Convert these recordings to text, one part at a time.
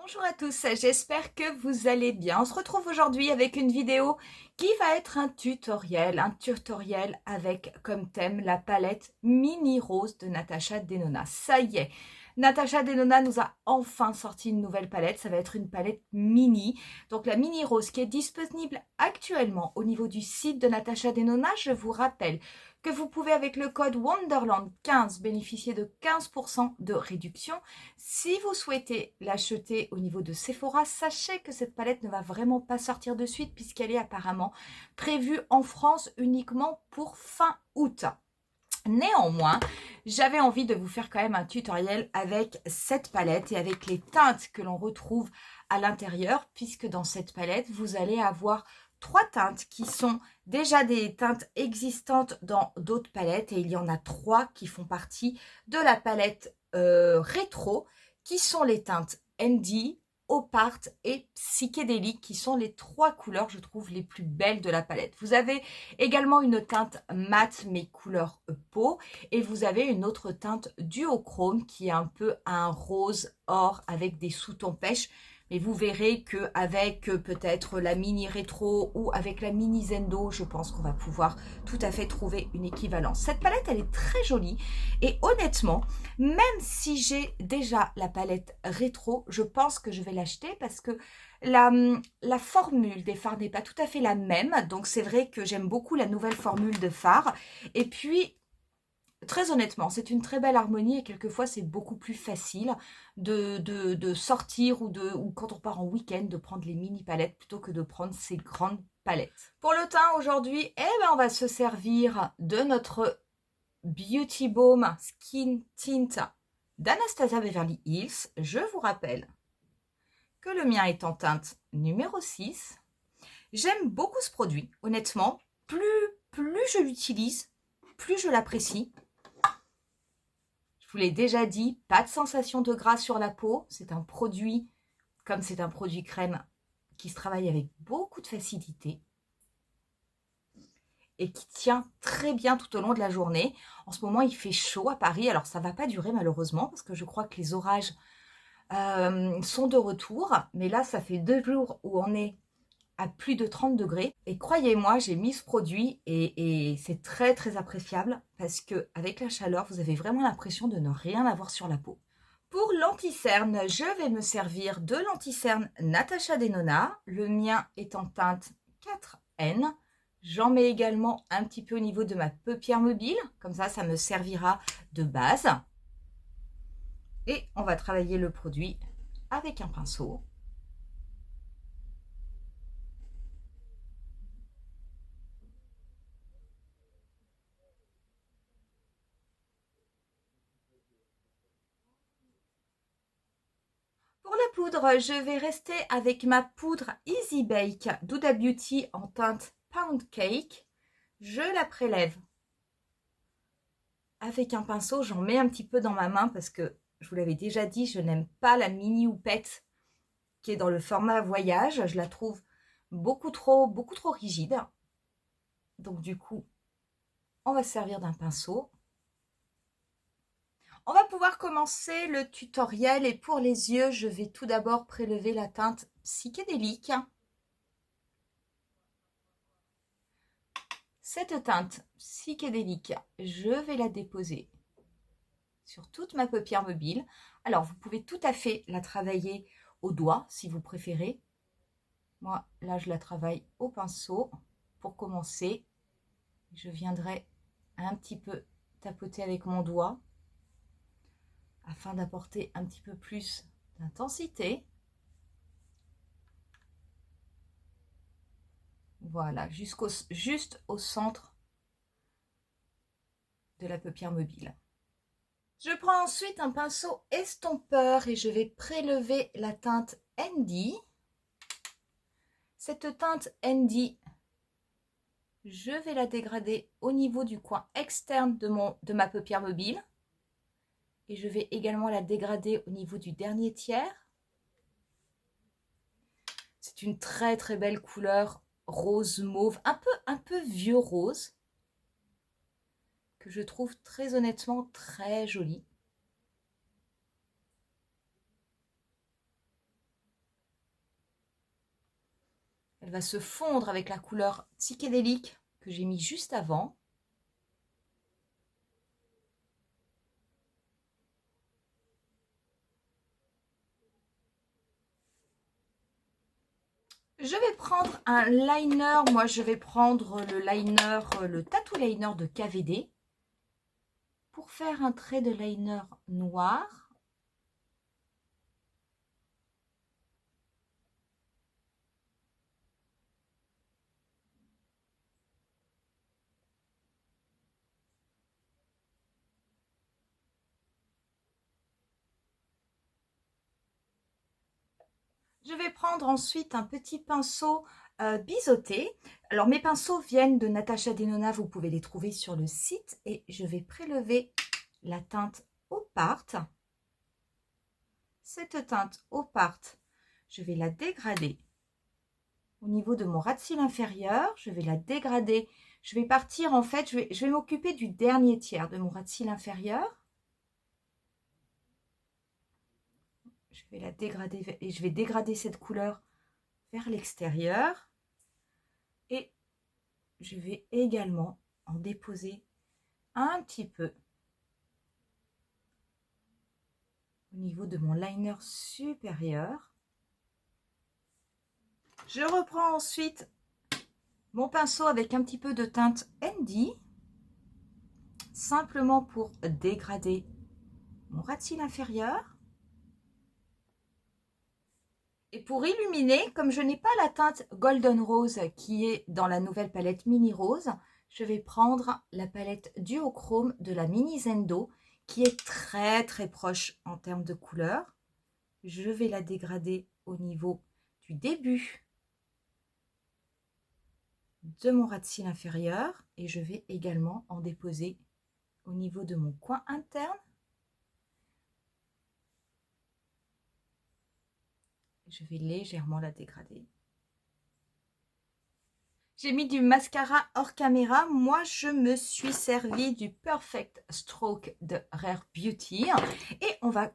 Bonjour à tous, j'espère que vous allez bien. On se retrouve aujourd'hui avec une vidéo qui va être un tutoriel avec comme thème la palette Mini Rose de Natasha Denona. Ça y est, Natasha Denona nous a enfin sorti une nouvelle palette, ça va être une palette mini. Donc la Mini Rose qui est disponible actuellement au niveau du site de Natasha Denona, je vous rappelle que vous pouvez avec le code Wonderland15 bénéficier de 15% de réduction. Si vous souhaitez l'acheter au niveau de Sephora, sachez que cette palette ne va vraiment pas sortir de suite puisqu'elle est apparemment prévue en France uniquement pour fin août. Néanmoins, j'avais envie de vous faire quand même un tutoriel avec cette palette et avec les teintes que l'on retrouve à l'intérieur, puisque dans cette palette, vous allez avoir 3 teintes qui sont déjà des teintes existantes dans d'autres palettes, et il y en a 3 qui font partie de la palette rétro, qui sont les teintes Andy, Opart et Psychédélique, qui sont les 3 couleurs, je trouve, les plus belles de la palette. Vous avez également une teinte mate, mais couleur peau, et vous avez une autre teinte duochrome qui est un peu un rose or avec des sous-tons pêche. Mais vous verrez qu'avec peut-être la mini rétro ou avec la mini Zendo, je pense qu'on va pouvoir tout à fait trouver une équivalence. Cette palette, elle est très jolie et honnêtement, même si j'ai déjà la palette rétro, je pense que je vais l'acheter parce que la formule des fards n'est pas tout à fait la même. Donc c'est vrai que j'aime beaucoup la nouvelle formule de fard. Et puis, très honnêtement, c'est une très belle harmonie et quelquefois c'est beaucoup plus facile de sortir ou quand on part en week-end de prendre les mini palettes plutôt que de prendre ces grandes palettes. Pour le teint aujourd'hui, eh ben, on va se servir de notre Beauty Balm Skin Tint d'Anastasia Beverly Hills. Je vous rappelle que le mien est en teinte numéro 6. J'aime beaucoup ce produit, honnêtement. Plus je l'utilise, plus je l'apprécie. Je vous l'ai déjà dit, pas de sensation de gras sur la peau. C'est un produit, comme c'est un produit crème, qui se travaille avec beaucoup de facilité et qui tient très bien tout au long de la journée. En ce moment, il fait chaud à Paris. Alors, ça ne va pas durer malheureusement parce que je crois que les orages sont de retour. Mais là, ça fait 2 jours où on est à plus de 30 degrés. Et croyez-moi, j'ai mis ce produit et c'est très très appréciable parce que avec la chaleur, vous avez vraiment l'impression de ne rien avoir sur la peau. Pour l'anti-cerne, je vais me servir de l'anti-cerne Natasha Denona. Le mien est en teinte 4N. J'en mets également un petit peu au niveau de ma paupière mobile. Comme ça me servira de base. Et on va travailler le produit avec un pinceau. Pour la poudre, je vais rester avec ma poudre Easy Bake d'Huda Beauty en teinte Pound Cake. Je la prélève avec un pinceau. J'en mets un petit peu dans ma main parce que, je vous l'avais déjà dit, je n'aime pas la mini houppette qui est dans le format voyage. Je la trouve beaucoup trop rigide. Donc du coup, on va se servir d'un pinceau. On va pouvoir commencer le tutoriel et pour les yeux, je vais tout d'abord prélever la teinte Psychédélique. Cette teinte psychédélique, je vais la déposer sur toute ma paupière mobile. Alors, vous pouvez tout à fait la travailler au doigt si vous préférez. Moi, là, je la travaille au pinceau. Pour commencer, je viendrai un petit peu tapoter avec mon doigt afin d'apporter un petit peu plus d'intensité. Voilà, juste au centre de la paupière mobile. Je prends ensuite un pinceau estompeur et je vais prélever la teinte Andy. Cette teinte Andy, je vais la dégrader au niveau du coin externe de ma paupière mobile. Et je vais également la dégrader au niveau du dernier tiers. C'est une très très belle couleur rose mauve, un peu vieux rose, que je trouve très honnêtement très jolie. Elle va se fondre avec la couleur psychédélique que j'ai mis juste avant. Je vais prendre un liner. Moi, je vais prendre le liner, le Tattoo Liner de KVD pour faire un trait de liner noir. Je vais prendre ensuite un petit pinceau biseauté. Alors, mes pinceaux viennent de Natasha Denona. Vous pouvez les trouver sur le site. Et je vais prélever la teinte Opart. Cette teinte Opart, je vais la dégrader au niveau de mon ras de cils inférieur. Je vais la dégrader. Je vais partir, en fait, je vais m'occuper du dernier tiers de mon ras de cils inférieur. Je vais la dégrader et je vais dégrader cette couleur vers l'extérieur. Et je vais également en déposer un petit peu au niveau de mon liner supérieur. Je reprends ensuite mon pinceau avec un petit peu de teinte Handy, simplement pour dégrader mon ras de cils inférieur. Et pour illuminer, comme je n'ai pas la teinte Golden Rose qui est dans la nouvelle palette Mini Rose, je vais prendre la palette Duochrome de la Mini Zendo qui est très très proche en termes de couleur. Je vais la dégrader au niveau du début de mon ras de cils inférieur et je vais également en déposer au niveau de mon coin interne. Je vais légèrement la dégrader. J'ai mis du mascara hors caméra. Moi, je me suis servi du Perfect Stroke de Rare Beauty. Et on va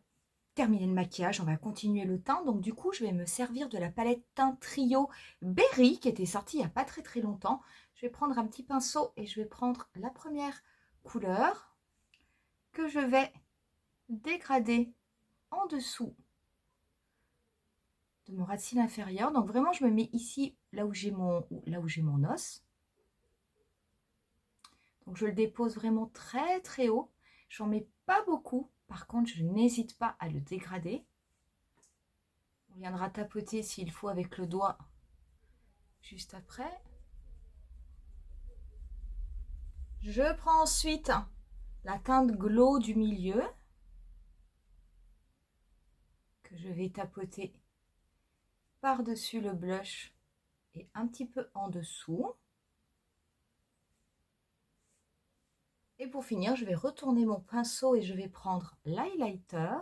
terminer le maquillage, on va continuer le teint. Donc du coup, je vais me servir de la palette teint trio Berry qui était sortie il n'y a pas très très longtemps. Je vais prendre un petit pinceau et je vais prendre la première couleur que je vais dégrader en dessous de mon ras de cils inférieur. Donc vraiment, je me mets ici là où j'ai mon os. Donc je le dépose vraiment très très haut. J'en mets pas beaucoup. Par contre, je n'hésite pas à le dégrader. On viendra tapoter s'il faut avec le doigt juste après. Je prends ensuite la teinte Glow du milieu que je vais tapoter par-dessus le blush et un petit peu en dessous. Et pour finir, je vais retourner mon pinceau et je vais prendre l'highlighter.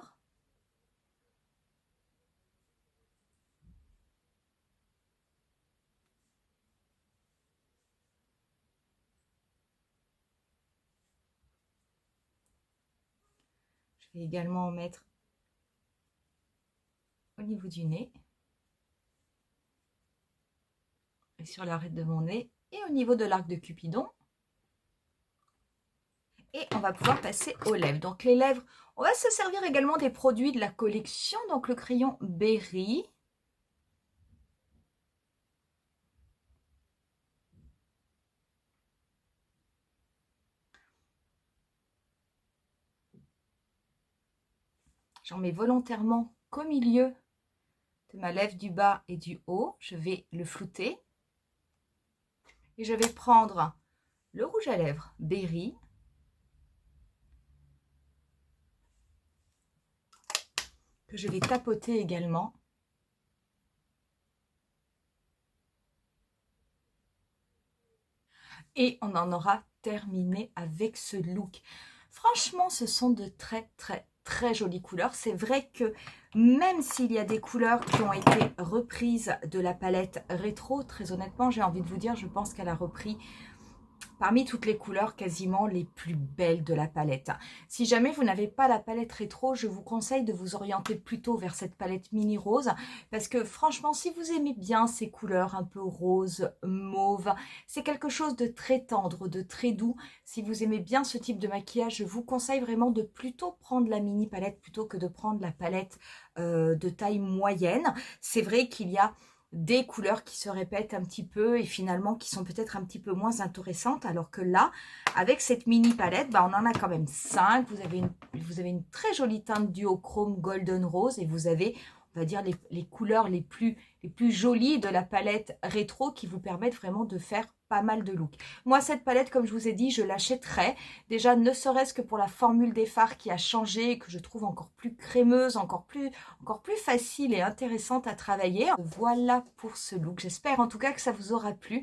Je vais également en mettre au niveau du nez et sur l'arête de mon nez et au niveau de l'arc de Cupidon. Et on va pouvoir passer aux lèvres. Donc les lèvres, on va se servir également des produits de la collection. Donc le crayon Berry. J'en mets volontairement qu'au milieu de ma lèvre du bas et du haut. Je vais le flouter. Et je vais prendre le rouge à lèvres Berry. Que je vais tapoter également. Et on en aura terminé avec ce look. Franchement, ce sont de très très très jolies couleurs. C'est vrai que même s'il y a des couleurs qui ont été reprises de la palette rétro, très honnêtement, j'ai envie de vous dire, je pense qu'elle a repris parmi toutes les couleurs quasiment les plus belles de la palette. Si jamais vous n'avez pas la palette rétro, je vous conseille de vous orienter plutôt vers cette palette mini rose parce que franchement, si vous aimez bien ces couleurs un peu rose, mauve, c'est quelque chose de très tendre, de très doux. Si vous aimez bien ce type de maquillage, je vous conseille vraiment de plutôt prendre la mini palette plutôt que de prendre la palette de taille moyenne. C'est vrai qu'il y a des couleurs qui se répètent un petit peu et finalement qui sont peut-être un petit peu moins intéressantes, alors que là, avec cette mini palette, bah, on en a quand même 5. Vous avez une très jolie teinte duochrome golden rose et vous avez, on va dire, les couleurs les plus jolies de la palette rétro qui vous permettent vraiment de faire pas mal de looks. Moi, cette palette, comme je vous ai dit, je l'achèterais. Déjà, ne serait-ce que pour la formule des fards qui a changé, que je trouve encore plus crémeuse, encore plus facile et intéressante à travailler. Voilà pour ce look. J'espère en tout cas que ça vous aura plu.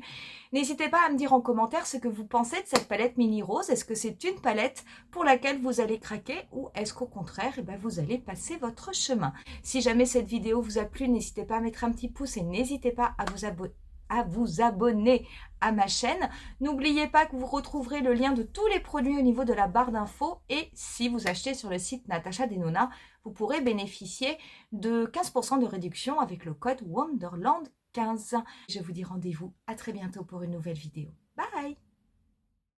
N'hésitez pas à me dire en commentaire ce que vous pensez de cette palette mini rose. Est-ce que c'est une palette pour laquelle vous allez craquer ou est-ce qu'au contraire, eh ben, vous allez passer votre chemin? Si jamais cette vidéo vous a plu, n'hésitez pas à mettre un petit pouce et n'hésitez pas à vous abonner à ma chaîne. N'oubliez pas que vous retrouverez le lien de tous les produits au niveau de la barre d'infos et si vous achetez sur le site Natacha Denona, vous pourrez bénéficier de 15% de réduction avec le code Wonderland15. Je vous dis rendez-vous à très bientôt pour une nouvelle vidéo.